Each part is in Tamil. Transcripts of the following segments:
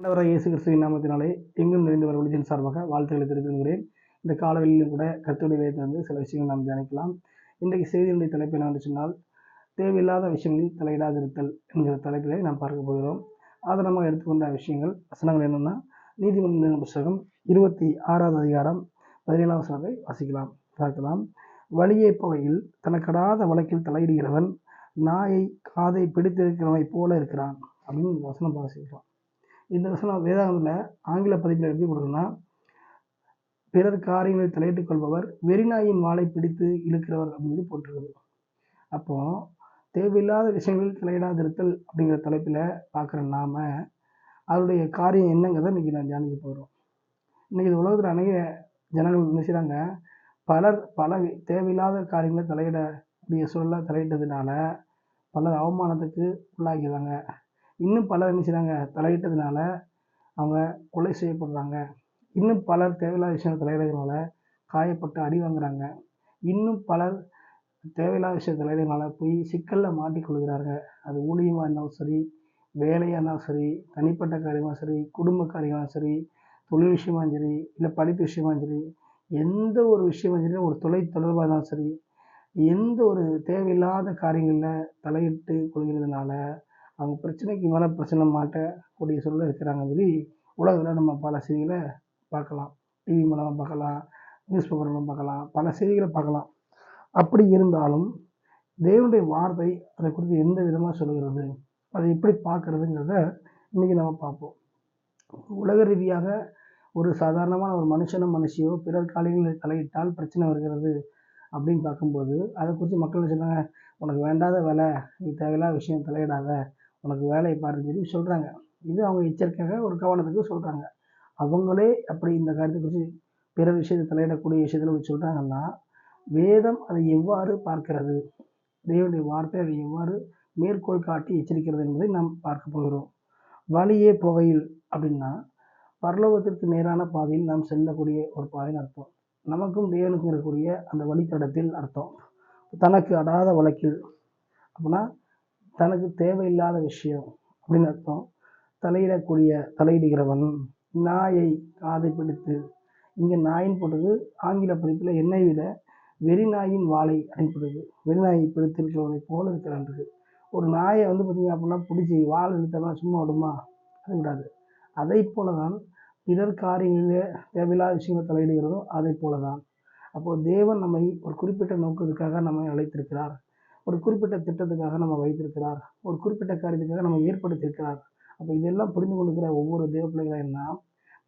ஆண்டவராகிய இயேசு கிறிஸ்துவின் நாமத்தினாலே எங்கும் நிறைந்து வரும் ஒளியின் சார்பாக வாழ்த்துக்களை தெரிவித்து கொள்கிறேன். இந்த காலவெளியிலும் கூட கர்த்தருடைய வேதத்திலிருந்து சில விஷயங்கள் நாம் தியானிக்கலாம். இன்றைக்கு செய்தியினுடைய தலைப்பு என்னவென்று சொன்னால், தேவையில்லாத விஷயங்களில் தலையிடாதிருத்தல் என்கிற தலைப்பிலே நாம் பார்க்க போகிறோம். ஆதாரமாக எடுத்துக்கொண்ட விஷயங்கள் வசனங்கள் என்னென்னா, நீதிமொழிகளின் புத்தகம் 26வது அதிகாரம் 17ஆம் வசனத்தை வாசிக்கலாம், பார்க்கலாம். வழியே போகையில் தனக்கடாத வழக்கில் தலையிடுகிறவன் நாயை காதை பிடித்திருக்கிறவனை போல இருக்கிறான் அப்படின்னு இந்த வசனம் வாசிக்கலாம். இந்த வசனம் வேதாகமத்தில் ஆங்கில பதிப்பில் எப்படி கொடுக்குன்னா, பிறர் காரியங்களில் தலையிட்டுக் கொள்பவர் வெறிநாயின் வாளை பிடித்து இழுக்கிறவர் அப்படின்னு போட்டிருக்குது. அப்போ தேவையில்லாத விஷயங்களில் தலையிடாதிருத்தல் அப்படிங்கிற தலைப்பில் பார்க்குற நாம அதனுடைய காரியம் என்னங்கிறத இன்னைக்கு நான் தியானிக்க போகிறோம். இன்னைக்கு இந்த உலகத்தில் அநேக ஜனங்கள் நினைச்சாங்க, பல தேவையில்லாத காரியங்களை தலையிடக்கூடிய சூழலை தலையிட்டதுனால பலர் அவமானத்துக்கு உள்ளாகிறாங்க. இன்னும் பலர் என்ன செய்கிறாங்க, தலையிட்டதுனால அவங்க கொலை செய்யப்படுறாங்க. இன்னும் பலர் தேவையில்லாத விஷயங்கள் தலையிடுறதுனால காயப்பட்டு அடி வாங்குறாங்க. இன்னும் பலர் தேவையில்லாத விஷயம் தலையிடுறதுனால போய் சிக்கலில் மாட்டிக்கொள்கிறாங்க. அது ஊழியமாக இருந்தாலும் சரி, வேலையாக இருந்தாலும் சரி, தனிப்பட்ட காரியமாக சரி, குடும்ப காரியமாக சரி, தொழில் விஷயமாகவும் சரி, இல்லை படிப்பு விஷயமாகவும் சரி, எந்த ஒரு விஷயமும் சரி, ஒரு தொலை தொடர்பாக இருந்தாலும் சரி, எந்த ஒரு தேவையில்லாத காரியங்களில் தலையிட்டு கொள்கிறதுனால அவங்க பிரச்சனைக்கு மேலே பிரச்சனை மாட்டக்கூடிய சூழலில் இருக்கிறாங்க. சொல்லி உலகத்தில் நம்ம பல செய்திகளை பார்க்கலாம். டிவி மூலமாக பார்க்கலாம், நியூஸ் பேப்பர் மூலம் பார்க்கலாம், பல செய்திகளை பார்க்கலாம். அப்படி இருந்தாலும் தேவனுடைய வார்த்தை அதை குறித்து எந்த விதமாக சொல்கிறது, அதை எப்படி பார்க்கறதுங்கிறத இன்றைக்கி நம்ம பார்ப்போம். உலக ரீதியாக ஒரு சாதாரணமான ஒரு மனுஷியோ பிறர் காரியங்களில் தலையிட்டால் பிரச்சனை வருகிறது அப்படின்னு பார்க்கும்போது அதை குறித்து மக்கள் சொன்னாங்க, உனக்கு வேண்டாத வேலை, நீ தேவையில்லாத விஷயம் தலையிடாத, உனக்கு வேலையை பாருன்னு சொல்லி சொல்கிறாங்க. இது அவங்க எச்சரிக்கையாக ஒரு கவனத்துக்கு சொல்கிறாங்க. அவங்களே அப்படி இந்த காரியத்தை குறித்து பிறர் விஷயத்தை தலையிடக்கூடிய விஷயத்தில் சொல்கிறாங்கன்னா, வேதம் அதை எவ்வாறு பார்க்கிறது, தேவனுடைய வார்த்தை அதை எவ்வாறு மேற்கோள் காட்டி எச்சரிக்கிறது என்பதை நாம் பார்க்க போகிறோம். வழியே போகையில் அப்படின்னா பரலோகத்திற்கு நேரான பாதையில் நாம் செல்லக்கூடிய ஒரு பாதைன்னு அர்த்தம். நமக்கும் தேவனுக்கும் இருக்கக்கூடிய அந்த வழித்தடத்தில் அர்த்தம். தனக்கு அடாத வழக்கில் அப்படின்னா தனக்கு தேவையில்லாத விஷயம் அப்படின்னு அர்த்தம். தலையிடுகிறவன் நாயை காதை பிடித்து, இங்கே நாயின் போட்டது ஆங்கில பதிப்பில் என்னை விட வெறிநாயின் வாளை அனுப்பிடுது. வெறிநாயை பிடித்திருக்கிறவனை போல இருக்கிறான்றது. ஒரு நாயை பார்த்தீங்க அப்படின்னா பிடிச்சி வாள் இழுத்தோம்னா சும்மா விடுமா? அது விடாது. அதை போல தான் பிறர் காரியங்களிலே தேவையில்லாத விஷயங்களை தலையிடுகிறதோ அதை போல தான். அப்போது தேவன் நம்மை ஒரு குறிப்பிட்ட நோக்கத்துக்காக நம்மை அழைத்திருக்கிறார், ஒரு குறிப்பிட்ட திட்டத்துக்காக நம்ம வைத்திருக்கிறார், ஒரு குறிப்பிட்ட காரியத்துக்காக நம்ம ஏற்படுத்தியிருக்கிறார். அப்போ இதெல்லாம் புரிந்து கொண்டுக்கிற ஒவ்வொரு தேவ பிள்ளைகளாக என்ன,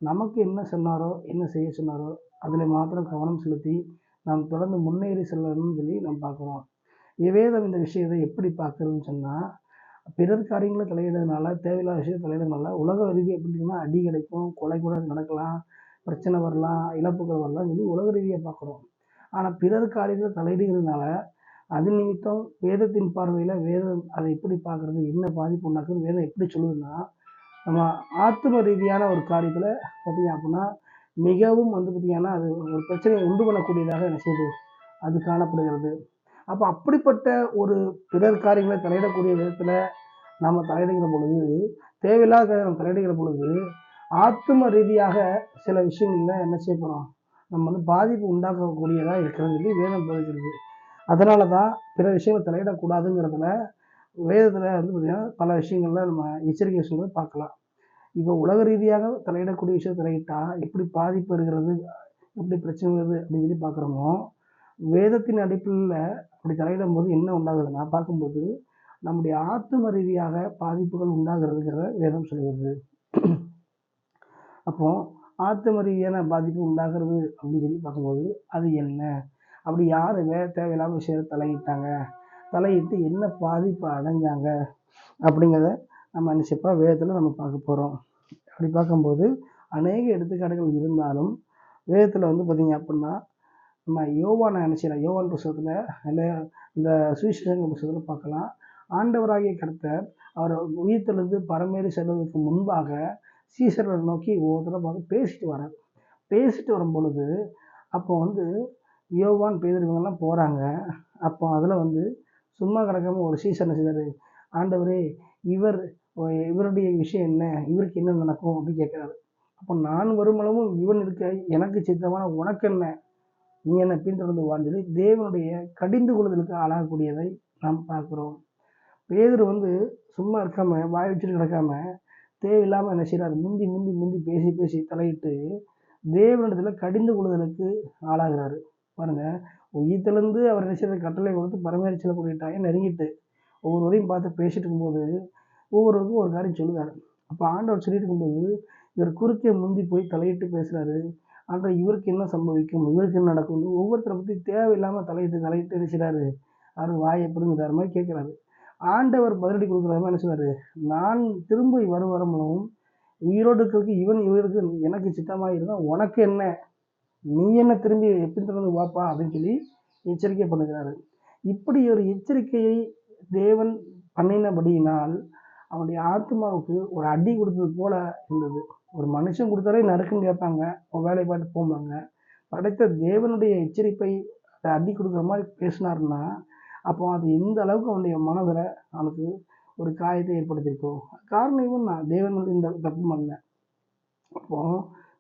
நமக்கு என்ன சொன்னாரோ, என்ன செய்ய சொன்னாரோ அதில் மாத்திரம் கவனம் செலுத்தி நாம் தொடர்ந்து முன்னேறி செல்லணும்னு சொல்லி நம்ம பார்க்குறோம். வேதம் இந்த விஷயத்தை எப்படி பார்க்குறதுன்னு சொன்னால், பிறர் காரியங்களை தலையிடுறதுனால, தேவையில்லாத விஷயத்தை தலையிடுறதுனால உலக ரீதியாக எப்படின்னா அடி கிடைக்கும், கொலை கூட நடக்கலாம், பிரச்சனை வரலாம், இழப்புகள் வரலாம் சொல்லி உலக ரீதியாக பார்க்குறோம். ஆனால் பிறர் காரியங்களை தலையிடுகிறதுனால அது நிமித்தம் வேதத்தின் பார்வையில் வேதம் அதை எப்படி பார்க்குறது, என்ன பாதிப்பு உண்டாக்குன்னு வேதம் எப்படி சொல்லுதுன்னா, நம்ம ஆத்ம ரீதியான ஒரு காரியத்தில் பார்த்தீங்க அப்படின்னா மிகவும் பார்த்தீங்கன்னா அது ஒரு பிரச்சனையை உண்டு பண்ணக்கூடியதாக என்ன செய்யுது, அது காணப்படுகிறது. அப்போ அப்படிப்பட்ட ஒரு பிறர் காரியங்களை தலையிடக்கூடிய விதத்தில் நம்ம தலையிடுகிற பொழுது, தேவையில்லாத நம்ம தலையிடுகிற பொழுது ஆத்ம ரீதியாக சில விஷயங்களில் என்ன செய்ய போகிறோம், நம்ம பாதிப்பு உண்டாக்கக்கூடியதாக இருக்கிறதுன்னு சொல்லி வேதம் போதிக்கிறது. அதனால தான் பிற விஷயங்கள் தலையிடக்கூடாதுங்கிறதுல வேதத்தில் பார்த்தீங்கன்னா பல விஷயங்களில் நம்ம எச்சரிக்கை விஷயங்களை பார்க்கலாம். இப்போ உலக ரீதியாக தலையிடக்கூடிய விஷயம் தலையிட்டால் எப்படி பாதிப்பு வருகிறது, எப்படி பிரச்சனை வருது அப்படின்னு சொல்லி பார்க்குறோமோ, வேதத்தின் அடிப்படையில் அப்படி தலையிடும் போது என்ன உண்டாகுதுன்னா பார்க்கும்போது நம்முடைய ஆத்ம ரீதியாக பாதிப்புகள் உண்டாகிறதுங்கிறத வேதம் சொல்கிறது. அப்போ ஆத்ம ரீதியான பாதிப்பு உண்டாகிறது அப்படின்னு சொல்லி பார்க்கும்போது அது என்ன, அப்படி யார் தேவையில்லாமல் விஷயத்தை தலையிட்டு என்ன பாதிப்பு அடைஞ்சாங்க அப்படிங்கிறத நம்ம நிச்சயமாக வேதத்தில் நம்ம பார்க்க போகிறோம். அப்படி பார்க்கும்போது அநேக எடுத்துக்காட்டுகள் இருந்தாலும் வேதத்தில் பார்த்தீங்க அப்படின்னா நம்ம யோவானை நினச்சிடலாம். யோவான் புத்தகத்தில் இல்லை இந்த சுவிசேஷங்கள் புத்தகத்தில் பார்க்கலாம். ஆண்டவராகிய கர்த்தர் அவர் உயிர்த்தெழுந்து பரமேறி செல்வதற்கு முன்பாக சீசர்களை நோக்கி ஒவ்வொருத்தரை பார்த்து பேசிட்டு வரும் பொழுது அப்போ யோவான் பேதுரு இவங்கெல்லாம் போகிறாங்க. அப்போ அதில் சும்மா கிடக்காம ஒரு சீசர் என்ன செய்தார், ஆண்டவரே இவர் இவருடைய விஷயம் என்ன, இவருக்கு என்ன நடக்கும் அப்படின்னு கேட்குறாரு. அப்போ நான் வருமளவும் இவன் இருக்க எனக்கு சித்தமான உனக்கு என்ன, நீ என்னை பின்தொடர்ந்து வான்னு சொல்லி தேவனுடைய கடிந்து கொள்ளுதலுக்கு ஆளாகக்கூடியதை நாம் பார்க்கிறோம். பேதுரு சும்மா இருக்காம வாய் வச்சுட்டு கிடக்காம தேவையில்லாமல் என்ன செய்கிறார், முந்தி முந்தி முந்தி பேசி பேசி தலையிட்டு தேவனிடத்துல கடிந்து கொள்ளுதலுக்கு ஆளாகிறாரு. பாருங்க, உயிர்த்தெழுந்து அவர் என்ன செய்யறது, கட்டளை கொடுத்து பரமேறி செல்லக்கூடிய டைம் நெருங்கிட்டு ஒவ்வொருவரையும் பார்த்து பேசிட்டு இருக்கும்போது ஒவ்வொருவருக்கும் ஒரு காரியம் சொல்லுவார். அப்போ ஆண்டவர் சொல்லிட்டு இருக்கும்போது இவர் குறுக்கே முந்தி போய் தலையிட்டு பேசுகிறாரு. ஆனால் இவருக்கு என்ன சம்பவிக்கும், இவருக்கு என்ன நடக்கும், ஒவ்வொருத்தரை பற்றி தேவையில்லாமல் தலையிட்டு தலையிட்டு என்ன செய்கிறாரு, அவர் வாயை பிடுங்குதார மாதிரி கேட்குறாரு. ஆண்டவர் பதிலடி கொடுக்குற மாதிரி என்ன சொல்றாரு, நான் திரும்ப வருவரமும் உயிரோடு இருக்கிறதுக்கு இவன் இவருக்கு எனக்கு சித்தமாக இருந்தால் உனக்கு என்ன, நீ என்ன திரும்பி பின்தொடர்ந்து வாப்பா அப்படின்னு சொல்லி எச்சரிக்கை பண்ணுகிறாரு. இப்படி ஒரு எச்சரிக்கையை தேவன் பண்ணினபடியினால் அவனுடைய ஆத்மாவுக்கு ஒரு அடி கொடுத்தது போல இருந்தது. ஒரு மனுஷன் கொடுத்தாலே நறுக்குன்னு கேட்பாங்க, வேலையை பார்த்து போவாங்க. படைத்த தேவனுடைய எச்சரிப்பை அதை அடி கொடுக்குற மாதிரி பேசினாருன்னா அப்போ அது எந்த அளவுக்கு அவனுடைய மனதில் அவனுக்கு ஒரு காயத்தை ஏற்படுத்தியிருக்கும். காரணம் இவன் தான், தேவன் இந்த தப்பு பண்ணல. அப்போ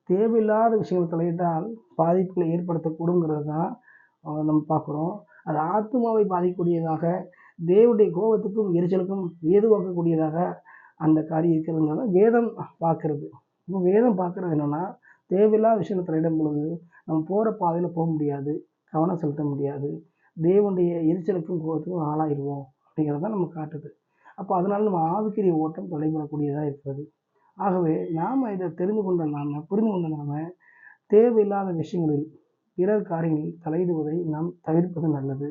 தேவையில்லாத விஷயங்கள் தலையிட்டால் பாதிப்புகளை ஏற்படுத்தக்கூடுங்கிறது தான் நம்ம பார்க்குறோம். அது ஆத்மாவை பாதிக்கக்கூடியதாக, தேவனுடைய கோபத்துக்கும் எரிச்சலுக்கும் ஏதுவாக்கக்கூடியதாக அந்த காரியம் இருக்கிறதுனால வேதம் பார்க்கறது. இப்போ வேதம் பார்க்கறது என்னென்னா, தேவையில்லாத விஷயங்கள் தலையிடும் பொழுது நம்ம போகிற பாதையில் போக முடியாது, கவனம் செலுத்த முடியாது, தேவனுடைய எரிச்சலுக்கும் கோபத்துக்கும் ஆளாயிடுவோம் அப்படிங்கிறது தான் நம்ம காட்டுது. அப்போ அதனால நம்ம ஆவிக்குரிய ஓட்டம் தொலைபடக்கூடியதாக இருக்கிறது. ஆகவே நாம் இதை தெரிந்து கொண்ட நாம், புரிந்து கொண்ட நாம் தேவையில்லாத விஷயங்களில் பிறர் காரியங்களில் தலையிடுவதை நாம் தவிர்ப்பது நல்லது.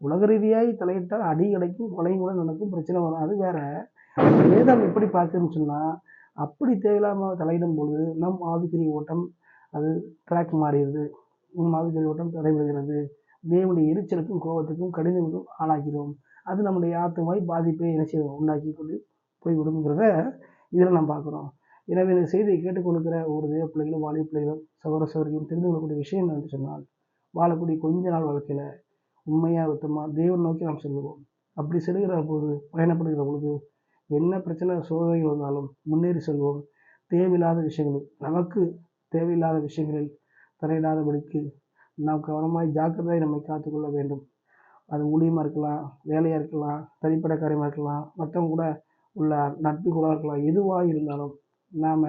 உலக ரீதியாய் தலையிட்டால் அடி கிடைக்கும், கொலையும் கூட நடக்கும், பிரச்சனை வரும், அது வேற. வேதம் எப்படி பார்க்குதுன்னு சொன்னால், அப்படி தேவையில்லாமல் தலையிடும் பொழுது நம் ஆவிக்குரிய ஓட்டம் அது ட்ராக் மாறிடுது, நம் ஆவிக்குரிய ஓட்டம் தடைபடுகிறது, தேவனுடைய எரிச்சலுக்கும் கோபத்துக்கும் கடினங்களுக்கும் ஆளாகிறோம். அது நம்முடைய ஆத்மாவை பாதிப்பை என்ன செய்யும், உண்டாக்கி கொண்டு போய் விடுங்கிறத இதில் நாம் பார்க்குறோம். எனவே இந்த செய்தியை கேட்டுக்கொண்டிருக்கிற ஒரு தேவ பிள்ளைகளும் வாலிப பிள்ளைகளும் சகோதர சகோதரிகளும் தெரிந்து கொள்ளக்கூடிய விஷயம் என்று சொன்னால், வாழக்கூடிய கொஞ்ச நாள் வாழ்க்கையில் உண்மையாக உத்தமாக தேவன் நோக்கி நாம் செல்லுவோம். அப்படி செல்கிற போது, பயணப்படுகிற பொழுது என்ன பிரச்சனை சோதனைகள் வந்தாலும் முன்னேறி செல்வோம். தேவையில்லாத விஷயங்களில், நமக்கு தேவையில்லாத விஷயங்களில் தலையிடாதபடிக்கு நாம் கவனமாய் ஜாக்கிரதையாக நம்மை காத்துக்கொள்ள வேண்டும். அது ஊழியமாக இருக்கலாம், வேலையாக இருக்கலாம், தனிப்பட்ட காரியமாக இருக்கலாம், மற்றவங்க கூட உள்ள நட்பு கூட இருக்கலாம். எதுவாக இருந்தாலும் நாம்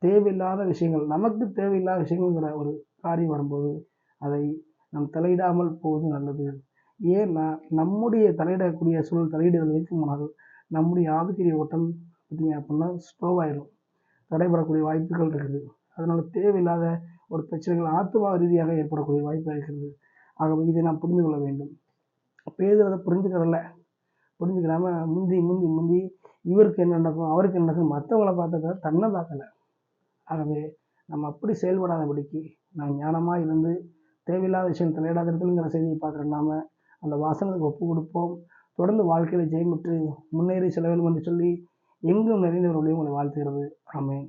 தேவையில்லாத விஷயங்கள், நமக்கு தேவையில்லாத விஷயங்கள்ங்கிற ஒரு காரியம் வரும்போது அதை நாம் தலையிடாமல் போவது நல்லது. ஏன்னா நம்முடைய தலையிடக்கூடிய சூழல் தலையிடுதல் இருக்குமானால் நம்முடைய ஆவிக்குரிய ஓட்டம் பார்த்திங்க அப்படின்னா ஸ்லோவாயிடும், தடைபடக்கூடிய வாய்ப்புகள் இருக்குது. அதனால் தேவையில்லாத ஒரு பிரச்சனைகள் ஆத்மா ரீதியாக ஏற்படக்கூடிய வாய்ப்பு இருக்கிறது. ஆகவே இதை நாம் புரிந்து கொள்ள வேண்டும். பேதுரு அதை புரிஞ்சுக்கிறதில்ல. புரிஞ்சுக்கிறாமல் முந்தி முந்தி முந்தி இவருக்கு என்ன நடக்கும், அவருக்கு என்ன நடக்கும், மற்றவங்களை பார்த்தத தன்னை பார்க்கல. ஆகவே நம்ம அப்படி செயல்படாதபடிக்கு நாம் ஞானமாக இருந்து தேவையில்லாத விஷயம் தலையிடாத இடத்துலங்கிற செய்தியை பார்க்குற நாம அந்த வாசனத்துக்கு ஒப்பு கொடுப்போம். தொடர்ந்து வாழ்க்கையில் ஜெயம் பெற்று முன்னேறி செல்ல வேண்டும் என்று சொல்லி எங்கும் நிறைந்தவர்களையும் உங்களை வாழ்த்துகிறது. ஆமென்.